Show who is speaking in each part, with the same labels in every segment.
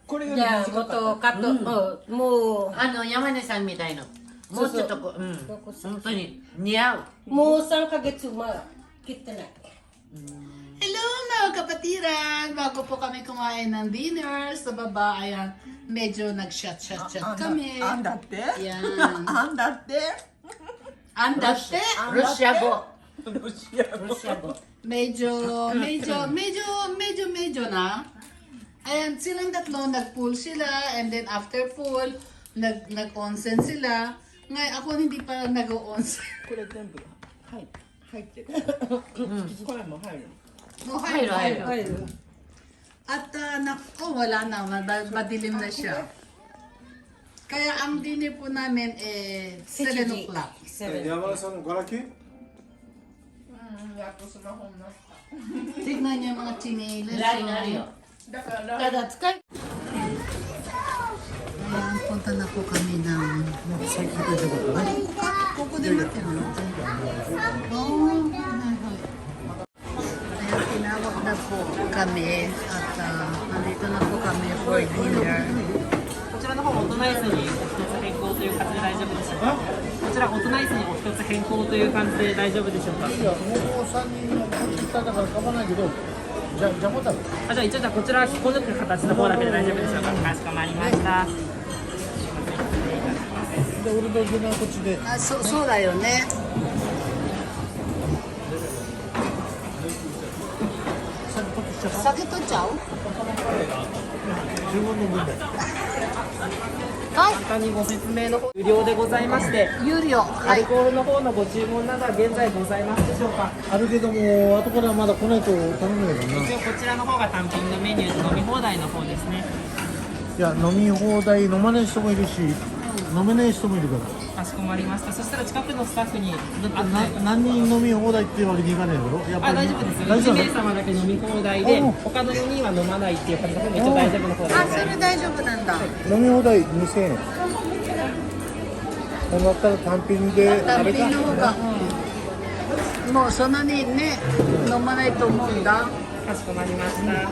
Speaker 1: これより
Speaker 2: じゃあ
Speaker 1: 短かった。
Speaker 2: もっとカット、もう
Speaker 3: 山根さんみたいの。もうちょっと本当に似合う。
Speaker 2: もう3ヶ月切ってない。
Speaker 4: Hello mga kapatiran! Bago po kami kumain ng dinner sa baba, ayan, medyo nag-shot kami.
Speaker 1: あんだって。
Speaker 4: Yan.
Speaker 1: あんだって。
Speaker 4: Andate?
Speaker 3: ロシア語。
Speaker 1: ロシア語。
Speaker 2: ロシア語。
Speaker 4: Medyo na. Ayan, silang tatlo, nag-pool sila, and then after pool, nag-onsen sila. Ngayon, ako hindi pa nag-onsen.
Speaker 1: これ全部入ってる。これも入る。
Speaker 4: No,
Speaker 3: Hayır, hayır.
Speaker 4: At naku, wala na, madilim na siya. Kaya ang dinner po namin 7 o'clock.
Speaker 2: 7.
Speaker 5: 山田さんのガラケー
Speaker 4: Tignan niyo yung mga chinelas.
Speaker 2: Kada tsukay.
Speaker 4: Ayan, punta na po kami ng... Kuko din natin, no? Oh, ayan, tinawag na po kami at nandito na po kami for dinner.
Speaker 6: こちらの方、大人椅子にお一つ変更という感じで大丈夫でしょうか。こちら大人椅子にお一つ変更という感じで大丈夫でしょうか。
Speaker 5: いや、もう3人のこっち来ただから構わないけど、じゃあもたぶん。
Speaker 6: あ、じゃあ一応こちら引っこ抜く形の方だけで大丈夫でしょうか。かしこまりました。
Speaker 5: で、俺と自分はこっちで。
Speaker 4: あ、そうだよね。酒取っちゃう？
Speaker 5: 自分の分で。
Speaker 6: 簡単にご説明の方、無料でございまして、
Speaker 4: 有料。
Speaker 6: アルコールの方のご注文などは現在ございますでしょうか。
Speaker 5: あるけども、後からまだ来ないと頼むよな。
Speaker 6: 一応こちらの方が単品のメニューで飲み放題の方ですね。
Speaker 5: いや、飲み放題、飲まない人もいるし、飲めない人もいるから。
Speaker 6: かしこまりました。そしたら近くのスタッフに
Speaker 5: 何人飲み放題っていうわけにいかないだろ。やっぱり
Speaker 6: 大丈夫ですよ。1
Speaker 5: 大丈夫
Speaker 6: 名様だけ飲み放題で、他の4人は飲まないっていう感じの方が一応大丈夫の方でございます。
Speaker 4: それ大丈夫なんだ。
Speaker 5: 飲み放題2000円。こうなったら単品であれか。
Speaker 4: 単品の方が、もうそんなにね、飲まないと思うんだ。
Speaker 6: かしこまりました。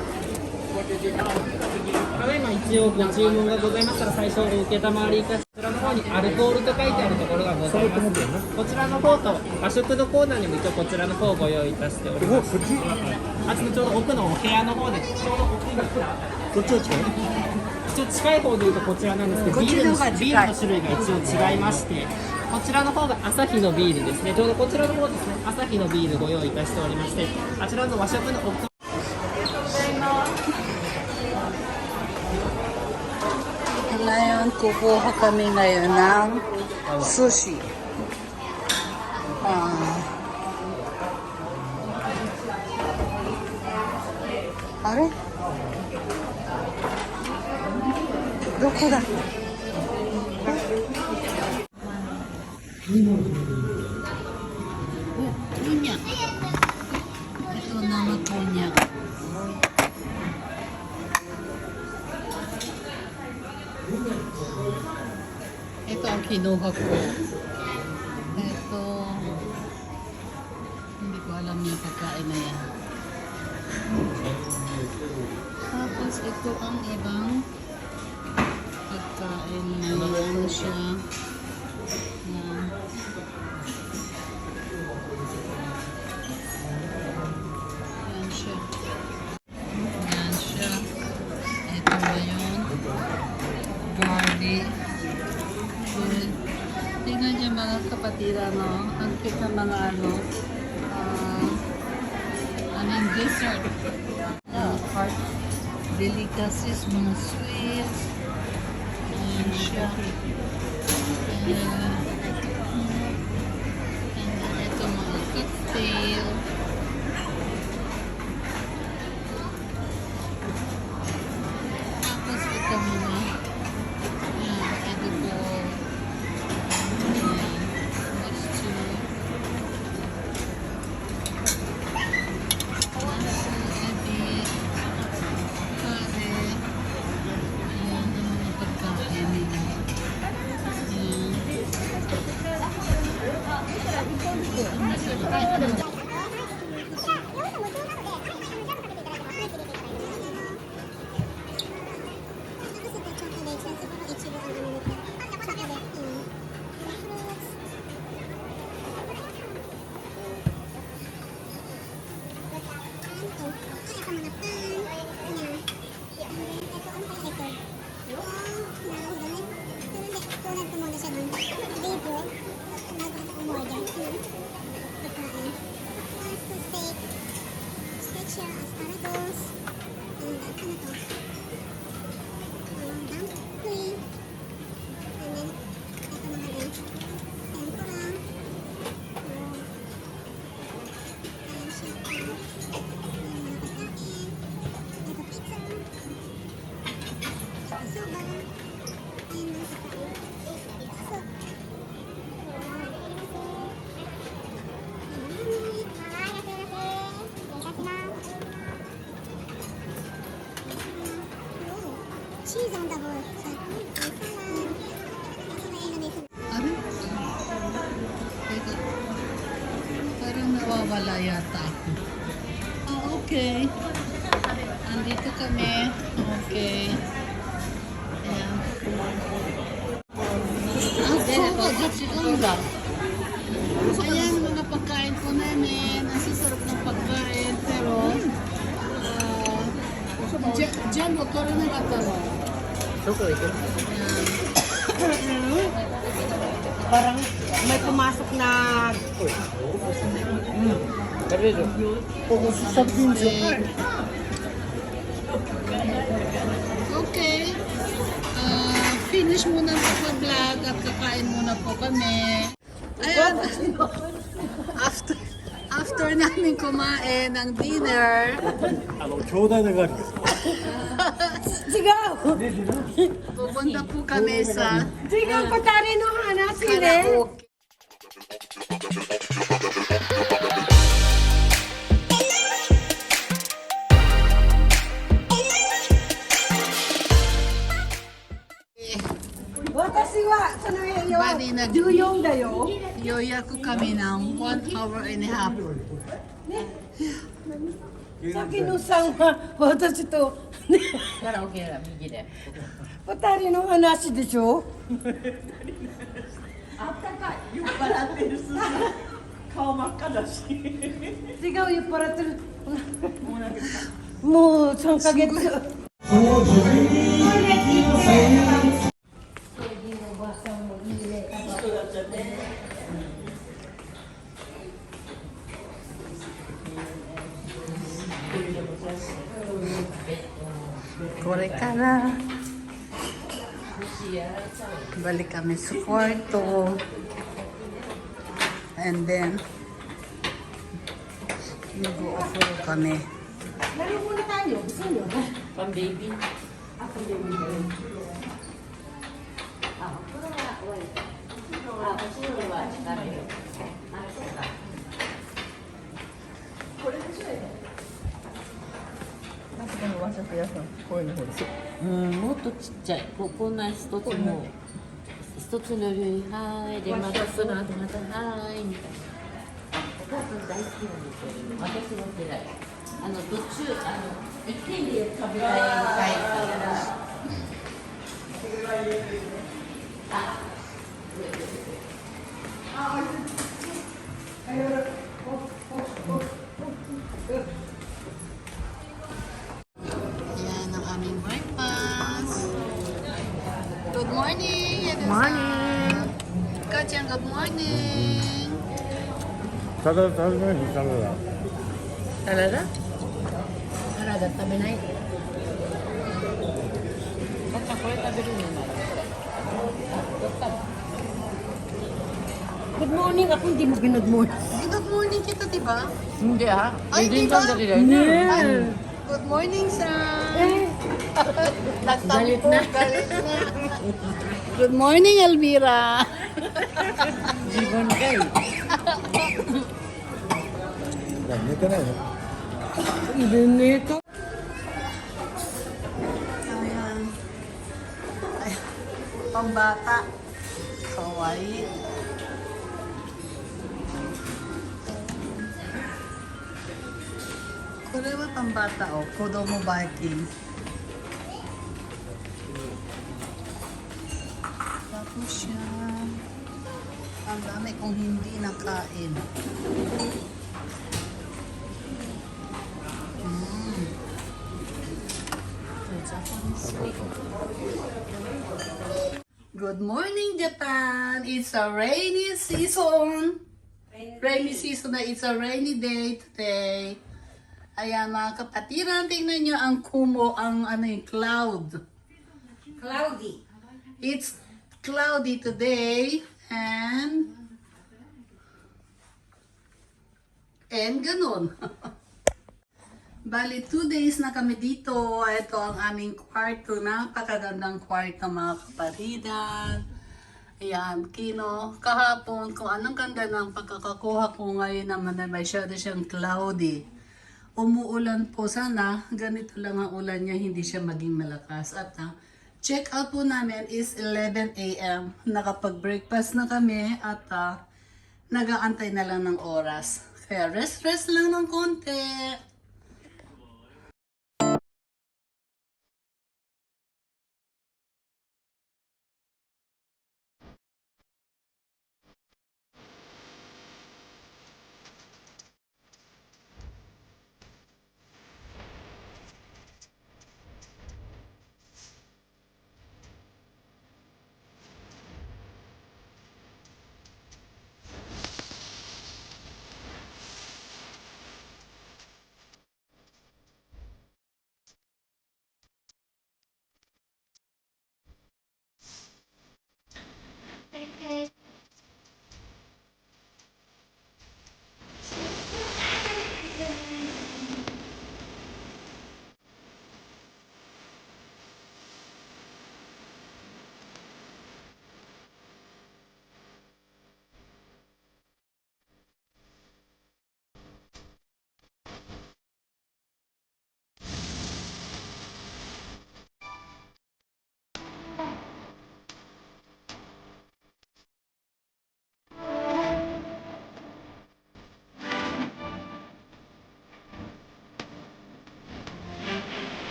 Speaker 6: ただいま一応ご注文がございましたら最初お受けたまわりいたし、こちらの方にアルコールと書いてあるところがございます。こちらの方と和食のコーナーにも一応こちらの方をご用意いたしております。あっちのちょうど奥のお部屋の方でちょうど奥に
Speaker 5: こっちは近い。
Speaker 6: 一応近い方でいうとこちらなんですけど、ビールの種類が一応違いまして、こちらの方がアサヒのビールですね。ちょうどこちらの方ですね、アサヒのビールご用意いたしておりまして、あちらの和食の奥。
Speaker 4: Ngayon, kukuha kami ngayon ng sushi. Are? どこだ? Punya. Ito nama punya. Ito ang kinuha ko. Ito, hindi ko alam yung pagkain na yan. Tapos ito ang ibang pagkain na ano siya. Yan siya. Yan siya. Ito ba yun? Garlic. Tingnan niyo mga kapatid, ang cute ng mga anong dessert. Heart delicacies, mga sweets. Ayan siya. And ito mga cocktail. Tapos ito mga edible. Ano? Teka. Parang nawawala yata ako. Ah, okay. Andito kami. Okay. Ayan. Ayan, mga pagkain po namin. Ang sasarap ng pagkain. Pero, dyan, huwag ka rin nakatawa.
Speaker 2: Parang may pumasok na
Speaker 4: Okay. Finish muna po sa vlog at kakain muna po kami. Ayan. After namin kumain ng dinner,
Speaker 5: 兄弟のガリですか
Speaker 4: pupunta po kami sa
Speaker 2: Sigaw pa tari no hana sile.
Speaker 4: karaoke.
Speaker 2: Watashi wa sono yo
Speaker 4: Bali,
Speaker 2: Juyong da yo.
Speaker 4: yoyaku kami ng 1 hour and a half.
Speaker 2: さっきのさんは私と
Speaker 3: カラオケだ右で
Speaker 2: 二人の話でしょ。
Speaker 1: 顔真っ赤だし。
Speaker 2: 違う酔っ払ってる。もう3ヶ月。
Speaker 4: これからbalik kami sa kwarto and then mag-o-offer kami.
Speaker 2: Laro muna tayo. Gusto nyo?
Speaker 3: Pang baby.もっとちっちゃい。こんな一つも一つの類はいでまたその後またはいみたいな。お母さん大好きなんですよ。私も嫌い。途中一点で食べたいから。
Speaker 4: Yan ang aming breakfast. Good morning! Good
Speaker 2: morning.
Speaker 4: Kacang, good morning!
Speaker 5: ただ食べないにサラダ
Speaker 3: サラダ？
Speaker 2: サラダ食べない。
Speaker 3: これ食べるのなら。
Speaker 2: Good morning. Ako hindi mo good morning.
Speaker 4: Good morning kita, diba?
Speaker 3: Hindi ah.
Speaker 4: Ay,
Speaker 3: Hindi
Speaker 4: diba?
Speaker 3: ka dali rin.
Speaker 4: Good morning, sir!
Speaker 3: Galit na.
Speaker 4: Galit na. Good morning, Elvira!
Speaker 3: Jibon kay.
Speaker 5: 寝てないの
Speaker 2: Hindi nito.
Speaker 4: Ayan. Ay, pambata. Kawaii. Kore wa pambata o. Kodomo biking. Tapos siya. Ang dami kong hindi nakain. Good morning, Japan! It's a rainy season. Rainy season na it's a rainy day today. Ayan mga kapatiran, tingnan nyo ang kumo, ang cloud.
Speaker 2: Cloudy.
Speaker 4: It's cloudy today and ganun. Bali, 2 days na kami dito. Ito ang aming kwarto. Napakagandang kwarto mga kapatiran. Ayan, kahapon kung anong ganda ng pagkakakuha ko ngayon naman ay masyado siyang cloudy. Umuulan po sana. Ganito lang ang ulan niya, hindi siya maging malakas. At check out po namin is 11 a.m. Nakapag-breakfast na kami at nag-aantay na lang ng oras. Kaya rest lang ng konti.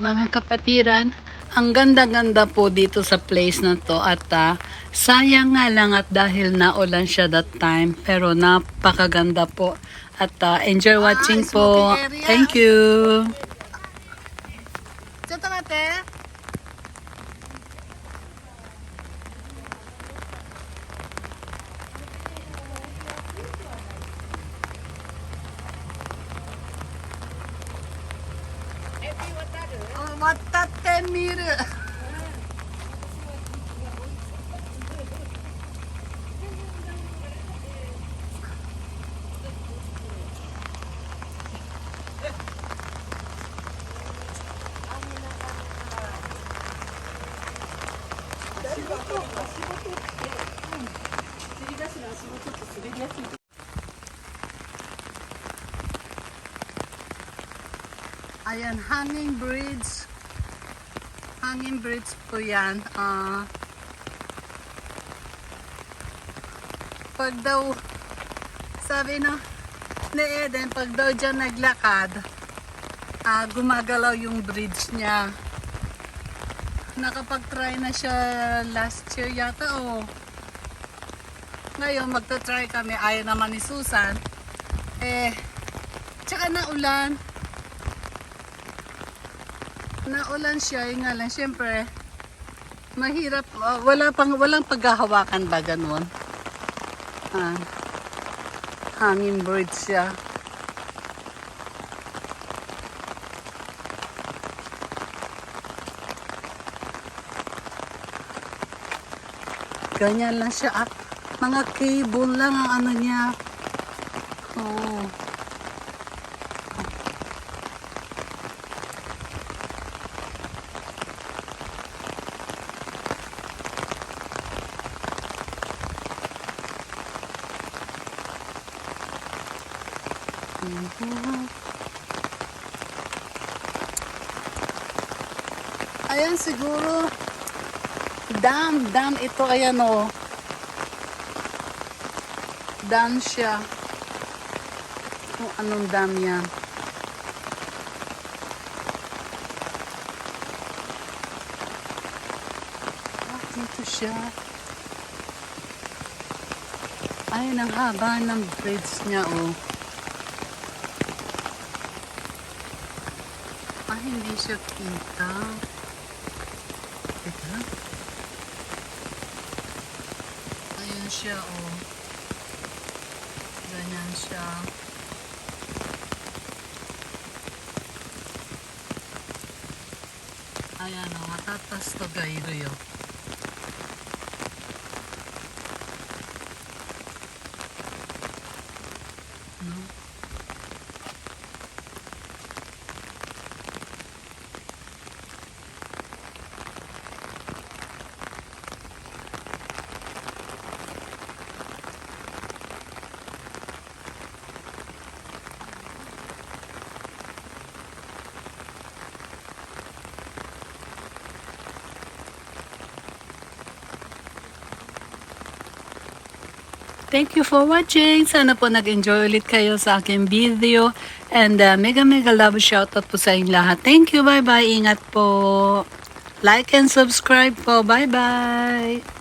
Speaker 4: Mga kapatiran, ang ganda-ganda po dito sa place na to at sayang nga lang at dahil naulan siya that time pero napakaganda po at enjoy watching po. Thank you. Watate miru. Ayan, hanging bridge. Hanging bridge po yan. Pag daw, sabi no, ni Eden, pag daw dyan naglakad, gumagalaw yung bridge niya. Nakapag-try na siya last year yata o. Ngayon, magta-try kami. Ayaw naman ni Susan. Tsaka naulan. Naulan siya, yung nga lang, syempre, mahirap, walang paghahawakan ba ganun? Hanging bridge siya. Ganyan lang siya, mga cable lang ang ano niya. Oh. Ayan siguro dam ito, ayan o. Dam siya. Kung anong dam yan. Dito siya. Ayan ang haba ng bridge niya o. Ay hindi siya kita. Teka. Ayun siya, oh. Ganyan siya. Ayan, oh. Matatas to gairu yo. No? Thank you for watching. Sana po nag-enjoy ulit kayo sa aking video. And mega love shoutout po sa inyong lahat. Thank you. Bye-bye. Ingat po. Like and subscribe po. Bye-bye.